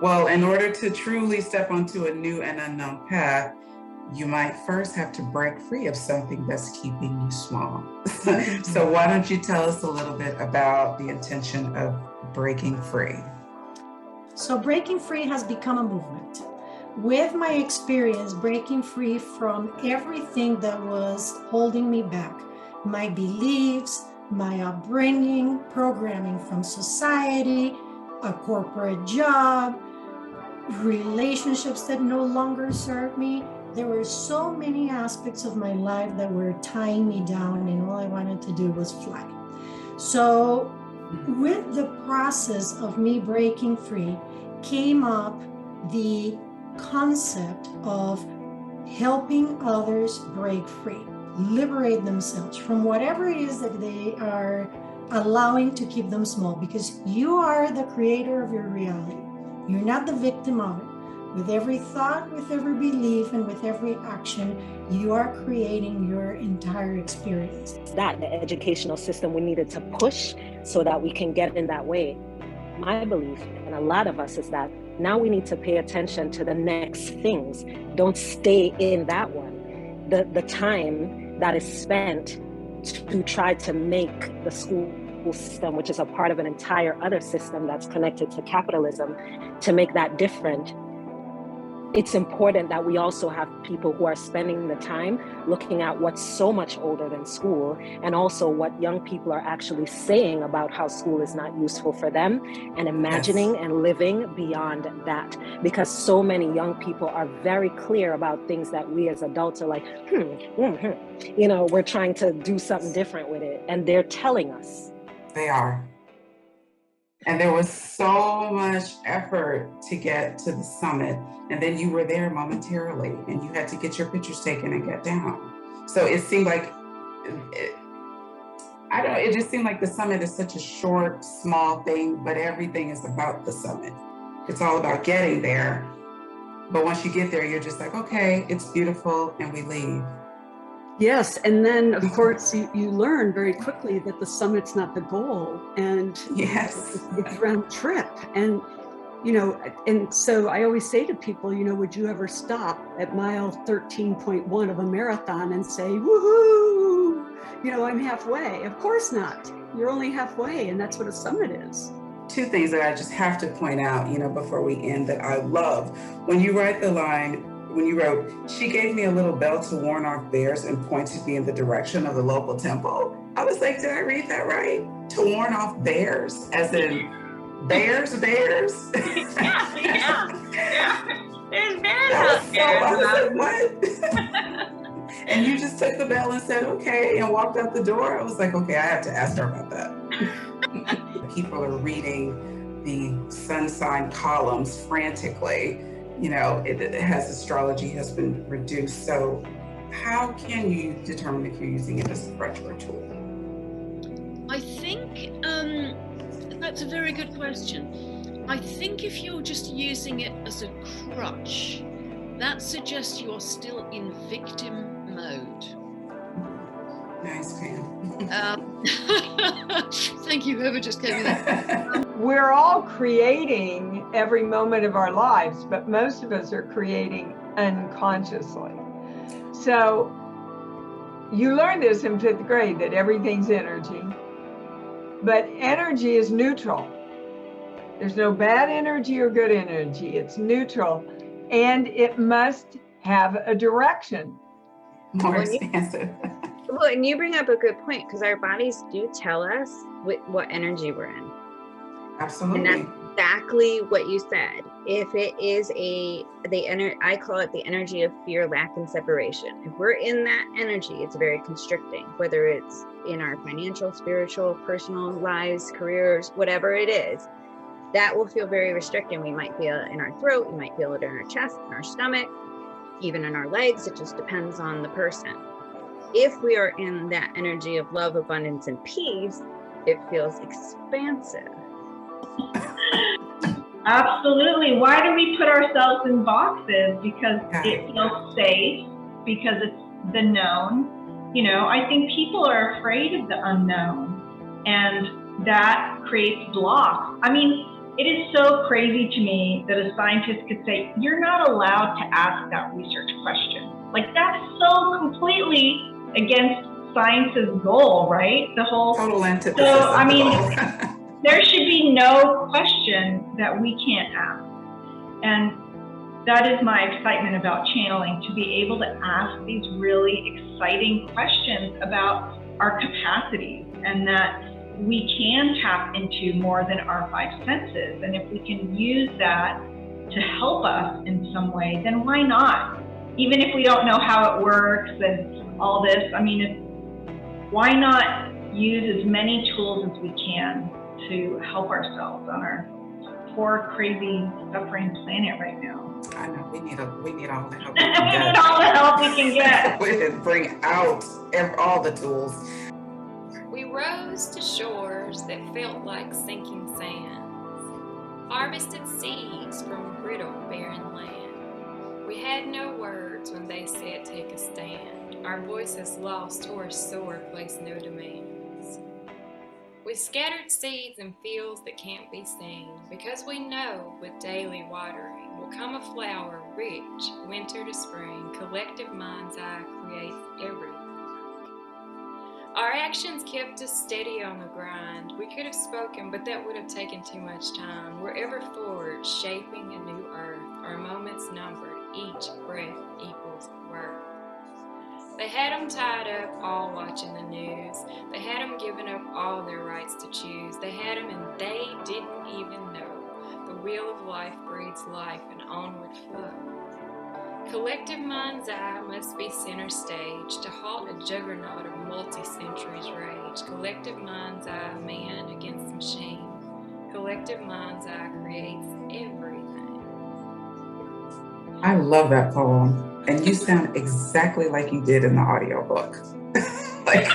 Well, in order to truly step onto a new and unknown path, you might first have to break free of something that's keeping you small. So why don't you tell us a little bit about the intention of breaking free? So breaking free has become a movement. With my experience, breaking free from everything that was holding me back, my beliefs, my upbringing, programming from society, a corporate job, relationships that no longer serve me. There were so many aspects of my life that were tying me down, and all I wanted to do was fly. So with the process of me breaking free came up the concept of helping others break free, liberate themselves from whatever it is that they are allowing to keep them small, because you are the creator of your reality. You're not the victim of it. With every thought, with every belief, and with every action, you are creating your entire experience. That the educational system we needed to push so that we can get in that way. My belief, and a lot of us, is that now we need to pay attention to the next things. Don't stay in that one. The time that is spent to try to make the school system, which is a part of an entire other system that's connected to capitalism, to make that different. It's important that we also have people who are spending the time looking at what's so much older than school, and also what young people are actually saying about how school is not useful for them, and imagining and living beyond that. Because so many young people are very clear about things that we as adults are like, you know, we're trying to do something different with it. And they're telling us. They are. And there was so much effort to get to the summit. And then you were there momentarily and you had to get your pictures taken and get down. So it seemed like, it just seemed like the summit is such a short, small thing, but everything is about the summit. It's all about getting there. But once you get there, you're just like, okay, it's beautiful, and we leave. Yes, and then of course you learn very quickly that the summit's not the goal, and yes, it's round trip. And you know, and so I always say to people, you know, would you ever stop at mile 13.1 of a marathon and say, woohoo, you know, I'm halfway? Of course not. You're only halfway, and that's what a summit is. Two things that I just have to point out, you know, before we end, that I love. When you write the line, when you wrote, she gave me a little bell to warn off bears and pointed me in the direction of the local temple. I was like, did I read that right? To warn off bears, as in bears? Yeah. There's bears out there. I was like, what? And you just took the bell and said, okay, and walked out the door. I was like, okay, I have to ask her about that. People are reading the sun sign columns frantically. You know, astrology has been reduced. So how can you determine if you're using it as a crutch or a tool? I think that's a very good question. I think if you're just using it as a crutch, that suggests you're still in victim mode. Nice, Pam. Thank you, whoever just gave me that. We're all creating every moment of our lives, but most of us are creating unconsciously. So you learn this in 5th grade, that everything's energy, but energy is neutral. There's no bad energy or good energy. It's neutral, and it must have a direction. More expansive. Well, and you bring up a good point, because our bodies do tell us what energy we're in. Absolutely. And that's exactly what you said. If it is I call it the energy of fear, lack, and separation. If we're in that energy, it's very constricting, whether it's in our financial, spiritual, personal lives, careers, whatever it is, that will feel very restricting. We might feel it in our throat, we might feel it in our chest, in our stomach, even in our legs. It just depends on the person. If we are in that energy of love, abundance, and peace, it feels expansive. Absolutely. Why do we put ourselves in boxes? Because it feels safe, because it's the known. You know, I think people are afraid of the unknown, and that creates blocks. I mean, it is so crazy to me that a scientist could say, you're not allowed to ask that research question. Like, that's so completely against science's goal, right? The whole total antithesis. So, I mean, there should be no question that we can't ask. And that is my excitement about channeling, to be able to ask these really exciting questions about our capacities, and that we can tap into more than our five senses. And if we can use that to help us in some way, then why not? Even if we don't know how it works and all this, I mean, why not use as many tools as we can to help ourselves on our poor, crazy, suffering planet right now? I know, we need all the help we need all the help we can get. We can bring out all the tools. We rose to shores that felt like sinking sands, harvested seeds from brittle, barren land. We had no words when they said take a stand. Our voices lost or sore placed no demands. We scattered seeds in fields that can't be seen, because we know with daily watering will come a flower rich, winter to spring. Collective mind's eye creates everything. Our actions kept us steady on the grind. We could have spoken, but that would have taken too much time. We're ever forward, shaping a new earth. Our moments numbered, each breath equals worth. They had them tied up, all watching the news. They had them giving up all their rights to choose. They had them and they didn't even know. The wheel of life breeds life and onward flow. Collective mind's eye must be center stage to halt a juggernaut of multi-centuries rage. Collective mind's eye, man against machine. Collective mind's eye creates everything. I love that poem. And you sound exactly like you did in the audiobook. Like